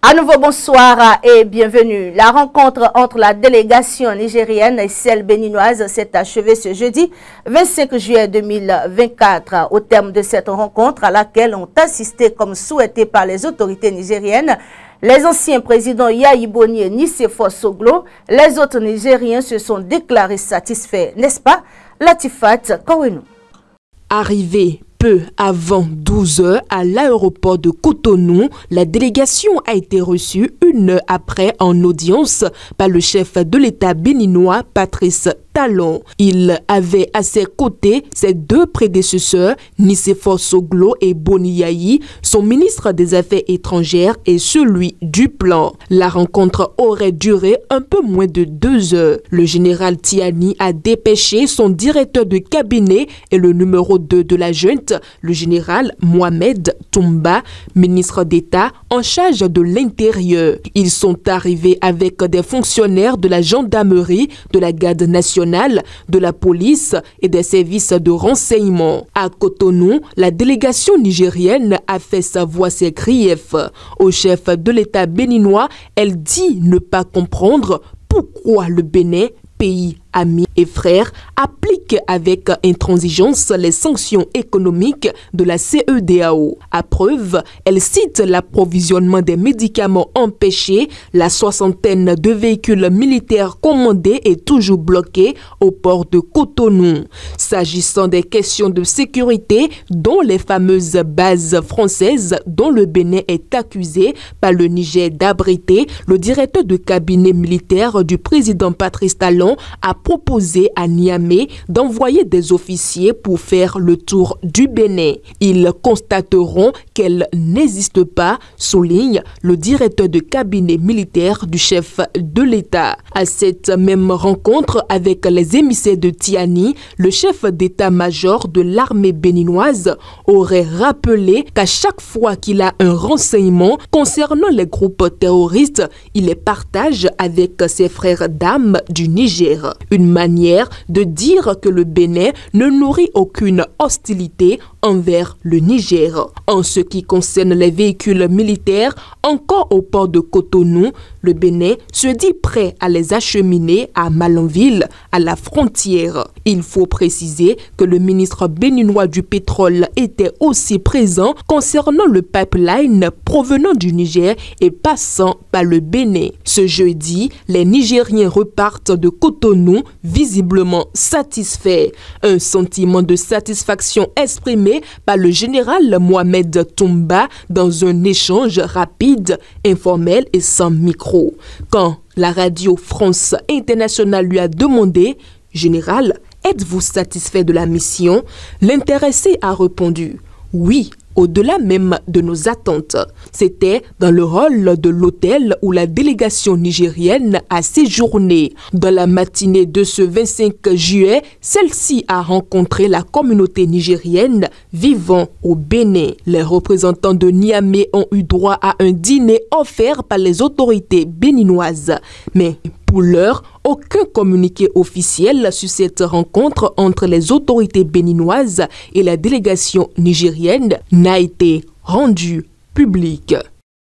À nouveau, bonsoir et bienvenue. La rencontre entre la délégation nigérienne et celle béninoise s'est achevée ce jeudi 25 juillet 2024. Au terme de cette rencontre à laquelle ont assisté, comme souhaité par les autorités nigériennes, les anciens présidents Yayi Boni et Nicéphore Soglo, les autres Nigériens se sont déclarés satisfaits, n'est-ce pas? Latifat Kouenou. Arrivé peu avant 12 h à l'aéroport de Cotonou, la délégation a été reçue une heure après en audience par le chef de l'État béninois, Patrice Talon. Il avait à ses côtés ses deux prédécesseurs, Nicéphore Soglo et Boni Yayi, son ministre des Affaires étrangères et celui du Plan. La rencontre aurait duré un peu moins de 2 heures. Le général Tiani a dépêché son directeur de cabinet et le numéro 2 de la junte, le général Mohamed Toumba, ministre d'État en charge de l'Intérieur. Ils sont arrivés avec des fonctionnaires de la gendarmerie, de la garde nationale, de la police et des services de renseignement. À Cotonou, la délégation nigérienne a fait savoir ses griefs. Au chef de l'État béninois, elle dit ne pas comprendre pourquoi le Bénin, pays amis et frères, applique avec intransigeance les sanctions économiques de la CEDEAO. À preuve, elle cite l'approvisionnement des médicaments empêchés, la soixantaine de véhicules militaires commandés et toujours bloqués au port de Cotonou. S'agissant des questions de sécurité, dont les fameuses bases françaises dont le Bénin est accusé par le Niger d'abriter, le directeur de cabinet militaire du président Patrice Talon a proposé à Niamey d'envoyer des officiers pour faire le tour du Bénin. Ils constateront qu'elle n'existe pas, souligne le directeur de cabinet militaire du chef de l'État. À cette même rencontre avec les émissaires de Tiani, le chef d'état-major de l'armée béninoise aurait rappelé qu'à chaque fois qu'il a un renseignement concernant les groupes terroristes, il les partage avec ses frères d'armes du Niger. Une manière de dire que le Bénin ne nourrit aucune hostilité envers le Niger. En ce qui concerne les véhicules militaires, encore au port de Cotonou, le Bénin se dit prêt à les acheminer à Malanville, à la frontière. Il faut préciser que le ministre béninois du pétrole était aussi présent concernant le pipeline provenant du Niger et passant par le Bénin. Ce jeudi, les Nigériens repartent de Cotonou visiblement satisfaits. Un sentiment de satisfaction exprimé par le général Mohamed Toumba dans un échange rapide, informel et sans micro. Quand la radio France Internationale lui a demandé « Général, êtes-vous satisfait de la mission ?» L'intéressé a répondu « Oui ». Au-delà même de nos attentes. C'était dans le hall de l'hôtel où la délégation nigérienne a séjourné. Dans la matinée de ce 25 juillet, celle-ci a rencontré la communauté nigérienne vivant au Bénin. Les représentants de Niamey ont eu droit à un dîner offert par les autorités béninoises. Mais pour l'heure, aucun communiqué officiel sur cette rencontre entre les autorités béninoises et la délégation nigérienne n'a été rendu public.